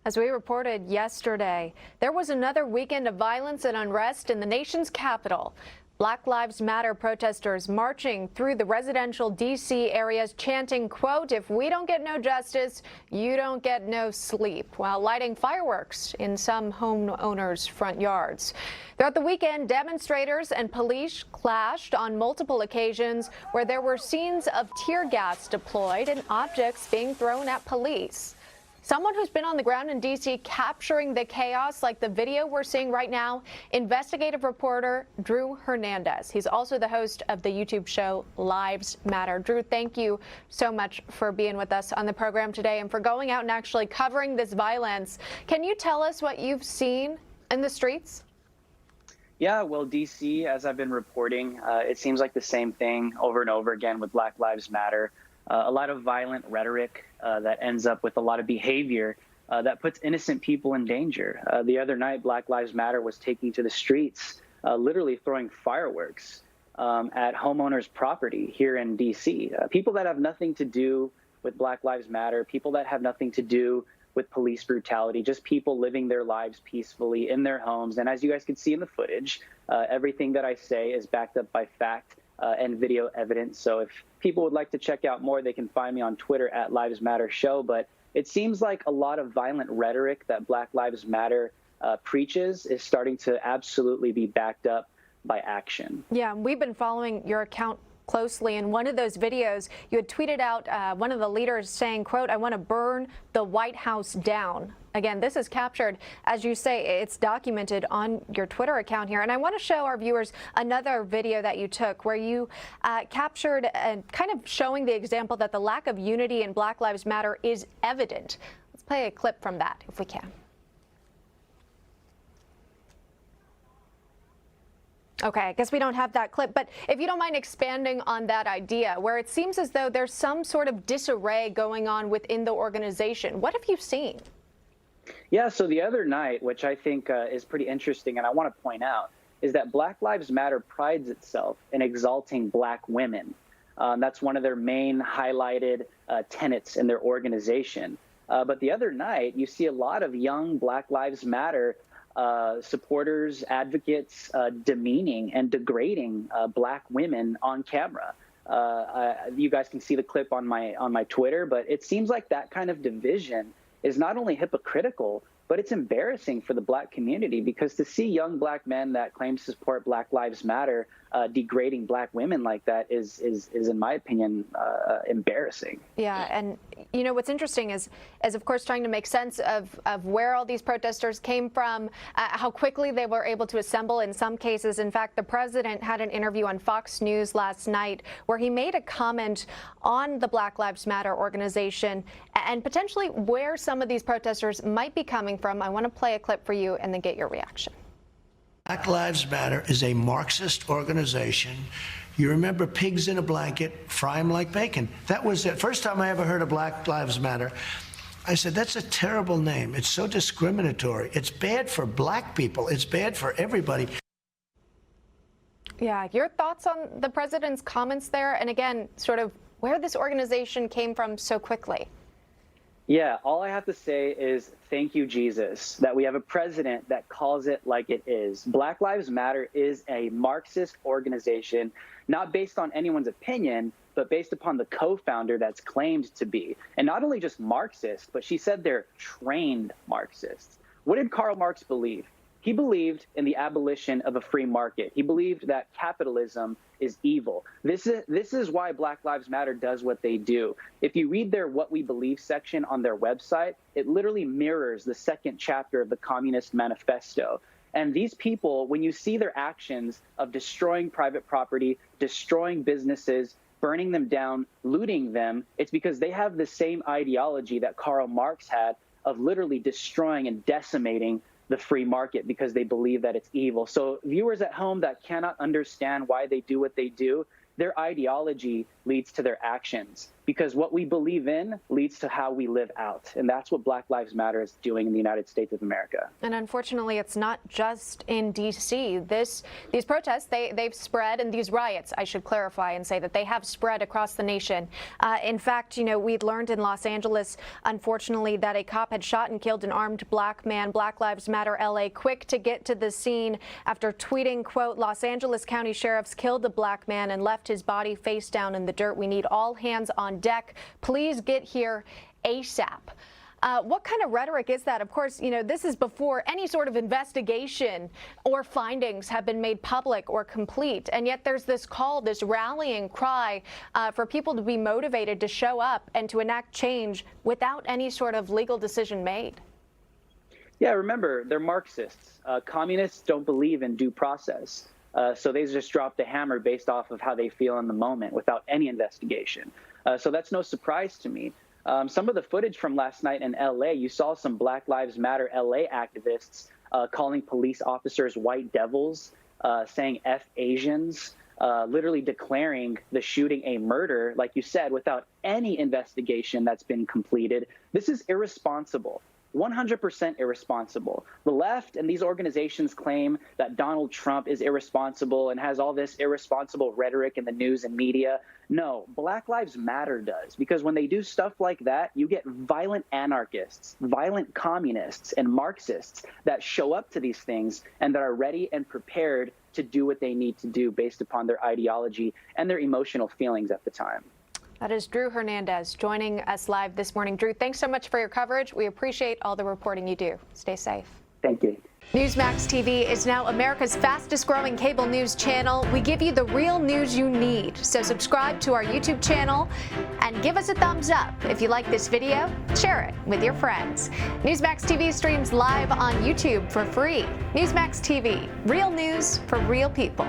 As we reported yesterday, there was another weekend of violence and unrest in the nation's capital. Black Lives Matter protesters marching through the residential D.C. areas chanting, quote, "If we don't get no justice, you don't get no sleep," while lighting fireworks in some homeowners' front yards. Throughout the weekend, demonstrators and police clashed on multiple occasions where there were scenes of tear gas deployed and objects being thrown at police. Someone who's been on the ground in D.C. capturing the chaos like the video we're seeing right now, investigative reporter Drew Hernandez. He's also the host of the YouTube show Lives Matter. Drew, thank you so much for being with us on the program today and for going out and actually covering this violence. Can you tell us what you've seen in the streets? Yeah, well, D.C., as I've been reporting, it seems like the same thing over and over again with Black Lives Matter. A lot of violent rhetoric that ends up with a lot of behavior that puts innocent people in danger. The other night, Black Lives Matter was taking to the streets, literally throwing fireworks at homeowners' property here in D.C. People that have nothing to do with Black Lives Matter, people that have nothing to do with police brutality, just people living their lives peacefully in their homes. And as you guys can see in the footage, everything that I say is backed up by fact and video evidence. So if people would like to check out more, they can find me on Twitter at Lives Matter Show. But it seems like a lot of violent rhetoric that Black Lives Matter preaches is starting to absolutely be backed up by action. Yeah, we've been following your account closely. In one of those videos, you had tweeted out one of the leaders saying, quote, "I want to burn the White House down." Again, this is captured, as you say, it's documented on your Twitter account here. And I want to show our viewers another video that you took where you captured and kind of showing the example that the lack of unity in Black Lives Matter is evident. Let's play a clip from that if we can. Okay, I guess we don't have that clip, but if you don't mind expanding on that idea, where it seems as though there's some sort of disarray going on within the organization. What have you seen? Yeah, so the other night, which I think is pretty interesting, and I want to point out, is that Black Lives Matter prides itself in exalting Black women. That's one of their main highlighted tenets in their organization. But the other night, you see a lot of young Black Lives Matter supporters, advocates, demeaning and degrading Black women on camera. You guys can see the clip on my Twitter, but it seems like that kind of division is not only hypocritical, but it's embarrassing for the Black community, because to see young Black men that claim to support Black Lives Matter degrading Black women like that is in my opinion, embarrassing. Yeah, and you know what's interesting is of course trying to make sense of where all these protesters came from, how quickly they were able to assemble in some cases. In fact, the president had an interview on Fox News last night where he made a comment on the Black Lives Matter organization and potentially where some of these protesters might be coming from. I want to play a clip for you and then get your reaction. Black Lives Matter is a Marxist organization. You remember pigs in a blanket, fry them like bacon. That was the first time I ever heard of Black Lives Matter. I said, that's a terrible name. It's so discriminatory. It's bad for Black people. It's bad for everybody. Yeah, your thoughts on the president's comments there, and again, sort of where this organization came from so quickly? Yeah, all I have to say is thank you, Jesus, that we have a president that calls it like it is. Black Lives Matter is a Marxist organization, not based on anyone's opinion, but based upon the co-founder that's claimed to be. And not only just Marxist, but she said they're trained Marxists. What did Karl Marx believe? He believed in the abolition of a free market. He believed that capitalism is evil. This is why Black Lives Matter does what they do. If you read their What We Believe section on their website, it literally mirrors the second chapter of the Communist Manifesto. And these people, when you see their actions of destroying private property, destroying businesses, burning them down, looting them, it's because they have the same ideology that Karl Marx had of literally destroying and decimating the free market because they believe that it's evil. So viewers at home that cannot understand why they do what they do, their ideology leads to their actions. because what we believe in leads to how we live out. And that's what Black Lives Matter is doing in the United States of America. And unfortunately, it's not just in D.C. These protests, they've spread, and these riots, I should clarify and say that they have spread across the nation. In fact, we'd learned in Los Angeles, unfortunately, that a cop had shot and killed an armed black man. Black Lives Matter LA quick to get to the scene after tweeting, quote, "Los Angeles County sheriffs killed a black man and left his body face down in the dirt. We need all hands on deck. Please get here ASAP." What kind of rhetoric is that? Of course, this is before any sort of investigation or findings have been made public or complete. And yet there's this call, this rallying cry for people to be motivated to show up and to enact change without any sort of legal decision made. Yeah, remember, they're Marxists. Communists don't believe in due process. So they just drop the hammer based off of how they feel in the moment without any investigation. So that's no surprise to me. Some of the footage from last night in LA, you saw some Black Lives Matter LA activists calling police officers white devils, saying F Asians, literally declaring the shooting a murder, like you said, without any investigation that's been completed. This is irresponsible. 100% irresponsible. The left and these organizations claim that Donald Trump is irresponsible and has all this irresponsible rhetoric in the news and media. No, Black Lives Matter does, because when they do stuff like that, you get violent anarchists, violent communists, and Marxists that show up to these things and that are ready and prepared to do what they need to do based upon their ideology and their emotional feelings at the time. That is Drew Hernandez joining us live this morning. Drew, thanks so much for your coverage. We appreciate all the reporting you do. Stay safe. Thank you. Newsmax TV is now America's fastest growing cable news channel. We give you the real news you need. So subscribe to our YouTube channel and give us a thumbs up. If you like this video, share it with your friends. Newsmax TV streams live on YouTube for free. Newsmax TV, real news for real people.